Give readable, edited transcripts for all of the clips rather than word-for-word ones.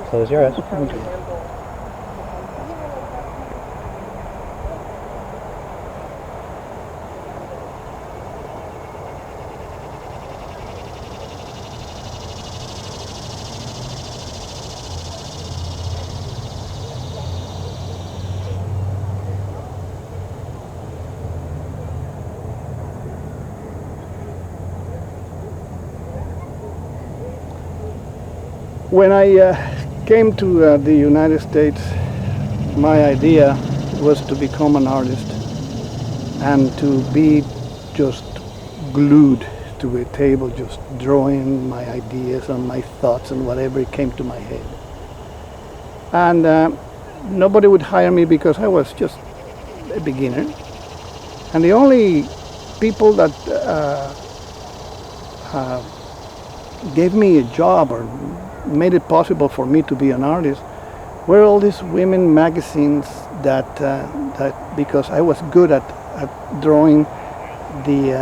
Close your eyes. Okay. When I came to the United States, my idea was to become an artist and to be just glued to a table, just drawing my ideas and my thoughts and whatever came to my head. And nobody would hire me because I was just a beginner. And the only people that gave me a job or made it possible for me to be an artist were all these women magazines that because I was good at drawing the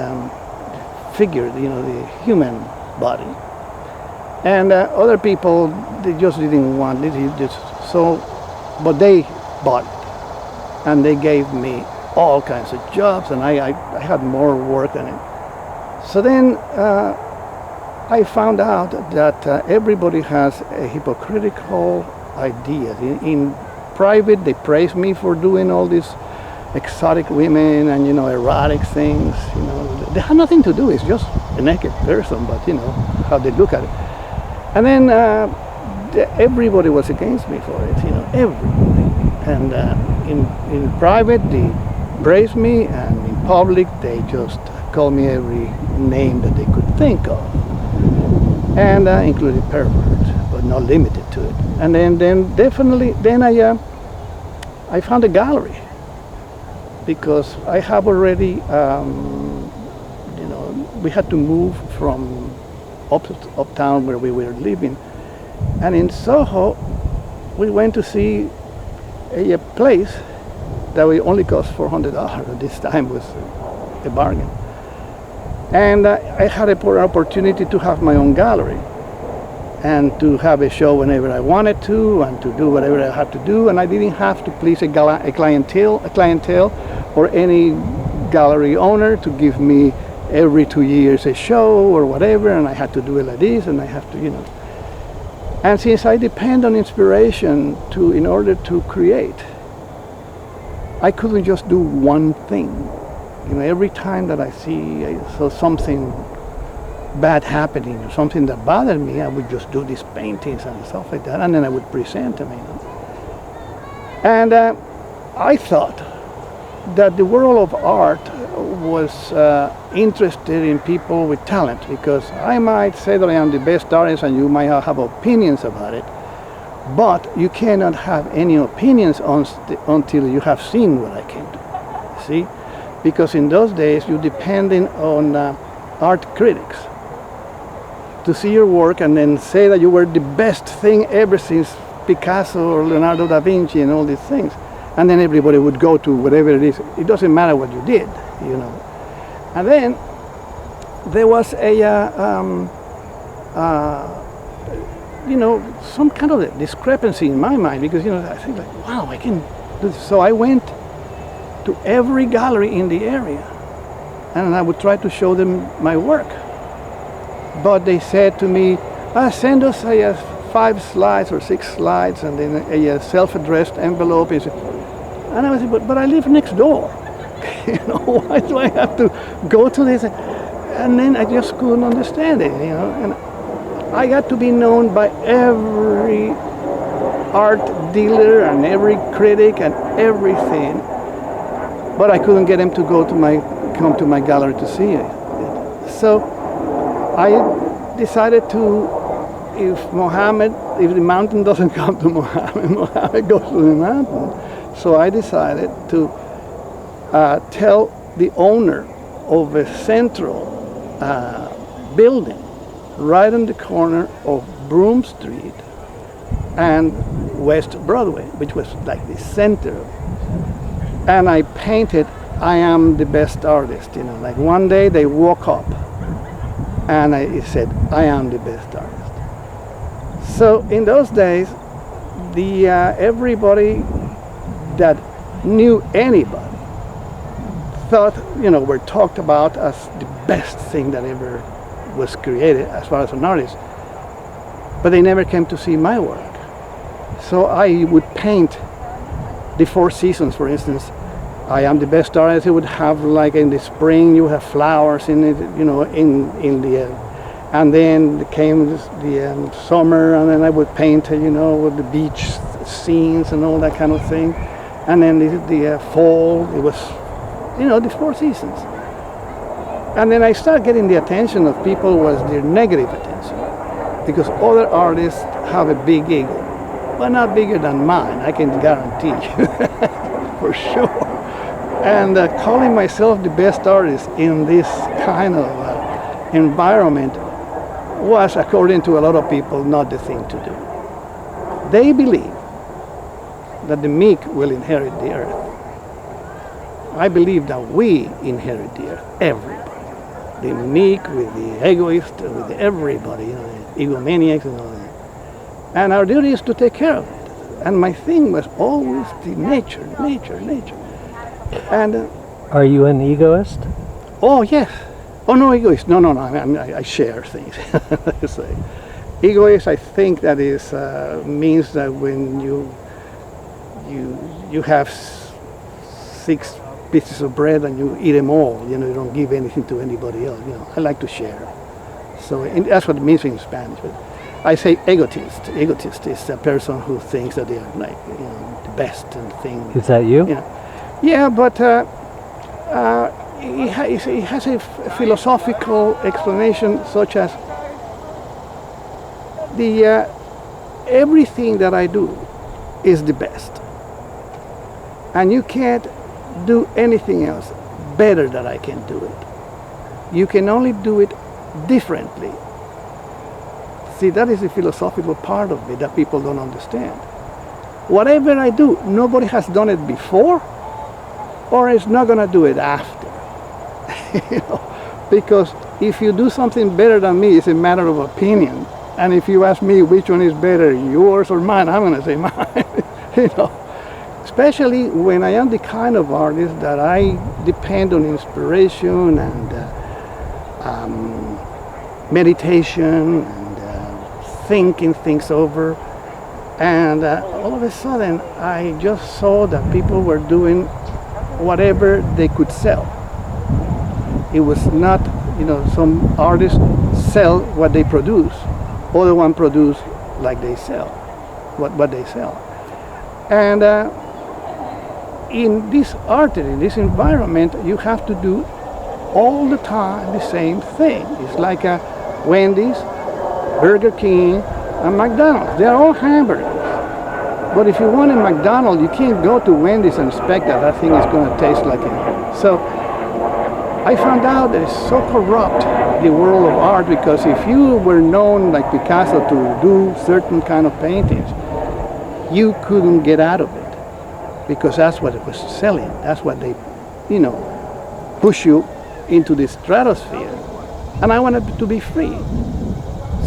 figure, the human body. And other people, they just didn't want it, but they bought it. And they gave me all kinds of jobs, and I had more work than it. So then I found out that everybody has a hypocritical idea. In private, they praise me for doing all these exotic women and erotic things. They have nothing to do. It's just a naked person, but how they look at it. And then everybody was against me for it. Everybody. And in private, they praise me, and in public, they just call me every name that they could think of. And including pervert, but not limited to it. And then I found a gallery because I have already, we had to move from uptown where we were living, and in SoHo we went to see a place that we only cost $400. This time was a bargain. And I had an opportunity to have my own gallery and to have a show whenever I wanted to and to do whatever I had to do, and I didn't have to please a clientele or any gallery owner to give me every 2 years a show or whatever, and I had to do it like this, and I have to, And since I depend on inspiration in order to create, I couldn't just do one thing. Every time that I saw something bad happening or something that bothered me, I would just do these paintings and stuff like that, and then I would present them. And I thought that the world of art was interested in people with talent, because I might say that I am the best artist and you might have opinions about it, but you cannot have any opinions until you have seen what I can do. See? Because in those days you depended on art critics to see your work and then say that you were the best thing ever since Picasso or Leonardo da Vinci and all these things. And then everybody would go to whatever it is. It doesn't matter what you did, And then there was some kind of a discrepancy in my mind, because, I think like, wow, I can do this. So I went to every gallery in the area, and I would try to show them my work. But they said to me, send us 5 slides or 6 slides, and then a self-addressed envelope. And I was like, but I live next door. Why do I have to go to this? And then I just couldn't understand it, And I got to be known by every art dealer and every critic and everything. But I couldn't get him to come to my gallery to see it. So I decided if the mountain doesn't come to Mohammed goes to the mountain. So I decided to tell the owner of a central building right on the corner of Broome Street and West Broadway, which was like the center of it. And I painted, I am the best artist, Like one day they woke up and it said, I am the best artist. So in those days, everybody that knew anybody thought, were talked about as the best thing that ever was created as far as an artist, but they never came to see my work. So I would paint the four seasons, for instance. I am the best artist. It would have, like, in the spring you have flowers in it, in the and then came the summer, and then I would paint, with the beach scenes and all that kind of thing. And then the fall, it was, the four seasons. And then I started getting the attention of people was the negative attention, because other artists have a big ego, but not bigger than mine, I can guarantee you, for sure. And calling myself the best artist in this kind of environment was, according to a lot of people, not the thing to do. They believe that the meek will inherit the earth. I believe that we inherit the earth, everybody. The meek with the egoist, with everybody, the egomaniacs and all that. And our duty is to take care of it. And my thing was always the nature. And are you an egoist? Oh, yes. Oh, no, egoist. No. I share things. Egoist, I think that is means that when you have 6 pieces of bread and you eat them all, you don't give anything to anybody else. I like to share. So that's what it means in Spanish. But I say egotist. Egotist is a person who thinks that they are, like, the best and things. Is that you? Yeah, but it has a philosophical explanation, such as everything that I do is the best, and you can't do anything else better than I can do it. You can only do it differently. See, that is the philosophical part of it that people don't understand. Whatever I do, nobody has done it before, or is not going to do it after. Because if you do something better than me, it's a matter of opinion. And if you ask me which one is better, yours or mine, I'm going to say mine. Especially when I am the kind of artist that I depend on inspiration and meditation and thinking things over. And all of a sudden, I just saw that people were doing whatever they could sell. It was not, some artists sell what they produce, other one produce like they sell, what they sell. And in this art, in this environment, you have to do all the time the same thing. It's like Wendy's, Burger King, and McDonald's. They're all hamburgers. But if you want a McDonald's, you can't go to Wendy's and expect that thing is going to taste like it. So I found out that it's so corrupt, the world of art, because if you were known like Picasso to do certain kind of paintings, you couldn't get out of it, because that's what it was selling. That's what they, push you into the stratosphere. And I wanted to be free.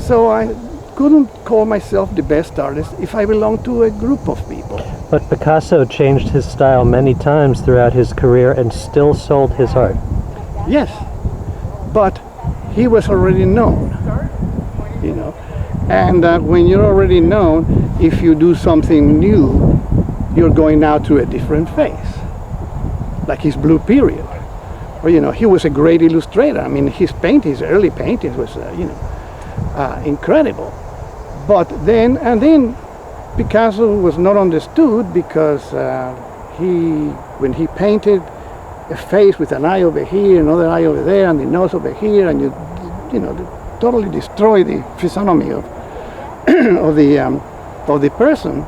So I couldn't call myself the best artist if I belonged to a group of people. But Picasso changed his style many times throughout his career and still sold his art. Yes, but he was already known, And when you're already known, if you do something new, you're going now to a different phase, like his Blue Period. Or, he was a great illustrator. I mean, his early paintings was, incredible. But then Picasso was not understood, because when he painted a face with an eye over here, another eye over there, and the nose over here, and you totally destroy the physiognomy of of the person.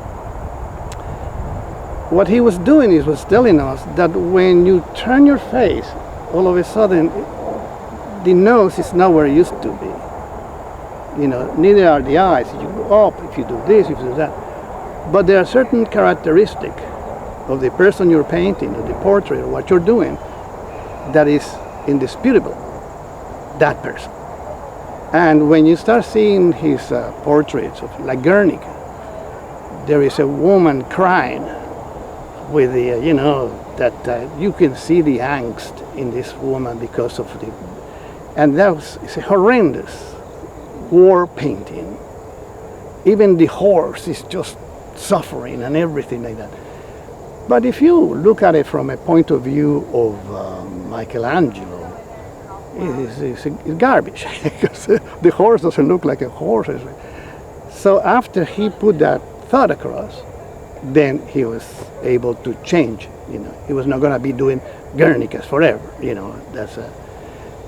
What he was doing is was telling us that when you turn your face, all of a sudden the nose is not where it used to be. Neither are the eyes. You go up if you do this, if you do that. But there are certain characteristics of the person you're painting, or the portrait, or what you're doing, that is indisputable, that person. And when you start seeing his portraits of like Guernica, there is a woman crying with the, that you can see the angst in this woman because of the, and it's a horrendous war painting. Even the horse is just suffering and everything like that. But if you look at it from a point of view of Michelangelo, it's garbage because the horse doesn't look like a horse. So after he put that thought across, then he was able to change. He was not going to be doing Guernicas forever.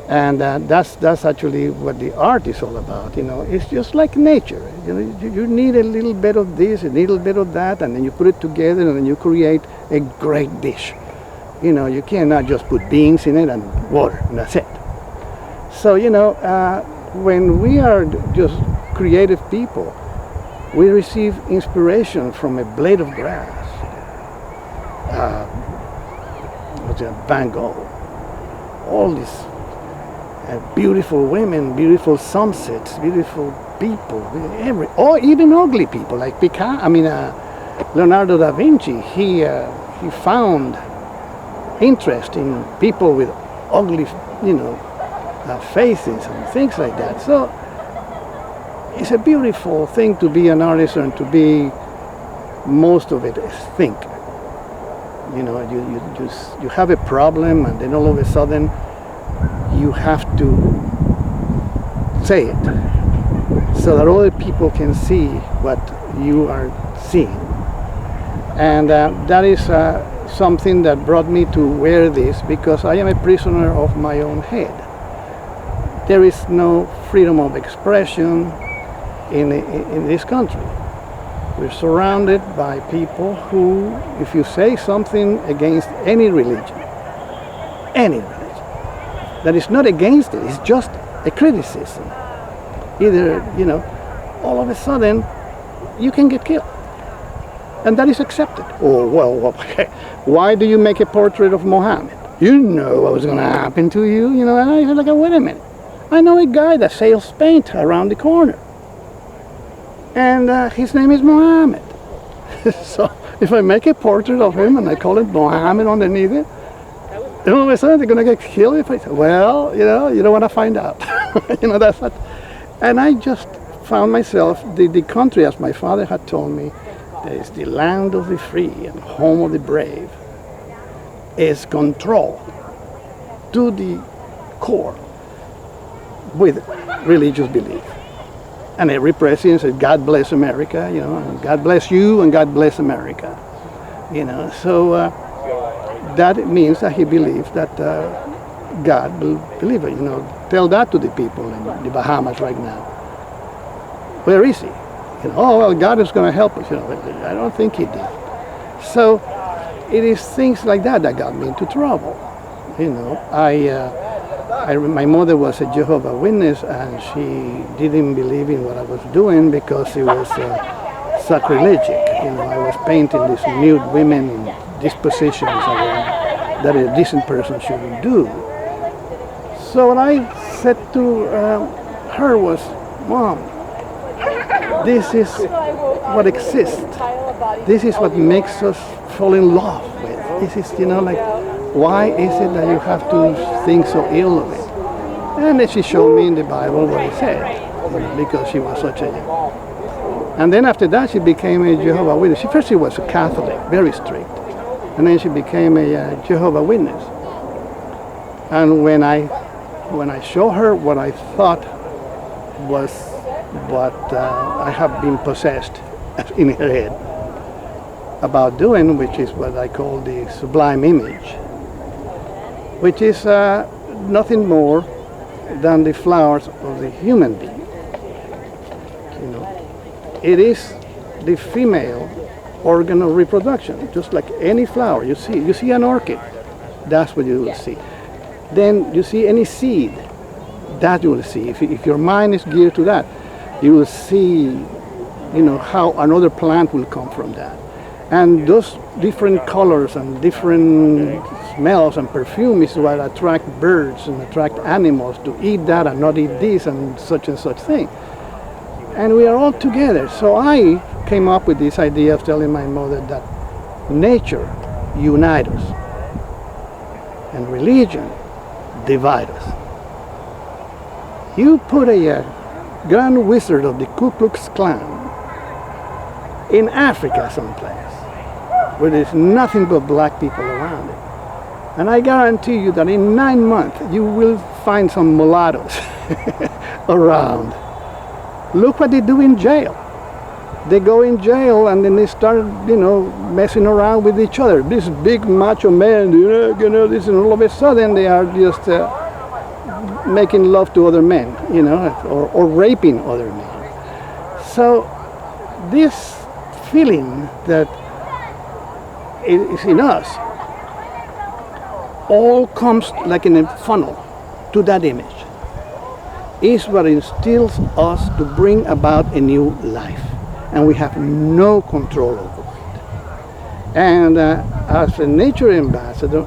That's actually what the art is all about. It's just like nature. You need a little bit of this, a little bit of that, and then you put it together, and then you create a great dish. You cannot just put beans in it and water, and that's it. So when we are just creative people, we receive inspiration from a blade of grass. Van Gogh, all these beautiful women, beautiful sunsets, beautiful people, or even ugly people like Leonardo da Vinci. He found interest in people with ugly, faces and things like that. So it's a beautiful thing to be an artist and to be, most of it is think. You have a problem, and then all of a sudden you have to say it so that other people can see what you are seeing. And that is something that brought me to wear this, because I am a prisoner of my own head. There is no freedom of expression in this country. We're surrounded by people who, if you say something against any religion, that is not against it, it's just a criticism. Either, all of a sudden, you can get killed. And that is accepted. Oh, well, okay. Why do you make a portrait of Mohammed? You know what was going to happen to you, And I feel like, wait a minute. I know a guy that sells paint around the corner. And his name is Mohammed. So if I make a portrait of him and I call it Mohammed underneath it, then all of a sudden they're going to get killed if I say, well, you don't want to find out. That's what. And I just found myself, the country, as my father had told me, that is the land of the free and home of the brave, is controlled to the core with religious belief. And every president said, God bless America, and God bless you, and God bless America. So that means that he believes that God will believe it. Tell that to the people in the Bahamas right now. Where is he? Oh, well, God is going to help us. I don't think he did. So it is things like that that got me into trouble. My mother was a Jehovah's Witness, and she didn't believe in what I was doing because it was sacrilegic. I was painting these nude women in these positions that a decent person shouldn't do. So what I said to her was, Mom, this is what exists. This is what makes us fall in love with. This is, why is it that you have to think so ill of it? And then she showed me in the Bible what it said, because she was such a... And then after that, she became a Jehovah's Witness. First she was a Catholic, very strict. And then she became a Jehovah's Witness. And when I showed her what I thought was what I have been possessed in her head about doing, which is what I call the sublime image, which is nothing more than the flowers of the human being. It is the female organ of reproduction, just like any flower. You see an orchid, that's what you will see. Then you see any seed, that you will see. If your mind is geared to that, you will see, how another plant will come from that. And those different colors and different smells and perfume is what attract birds and attract animals to eat that and not eat this and such thing. And we are all together. So I came up with this idea of telling my mother that nature unites us and religion divides us. You put a grand wizard of the Ku Klux Klan in Africa someplace where there's nothing but black people around it, and I guarantee you that in 9 months you will find some mulattoes around. Look what they do in jail. They go in jail and then they start, messing around with each other. This big macho man, this, and all of a sudden they are just making love to other men, or raping other men. So this feeling that is in us all comes like in a funnel to that image, is what instills us to bring about a new life, and we have no control over it. And as a nature ambassador,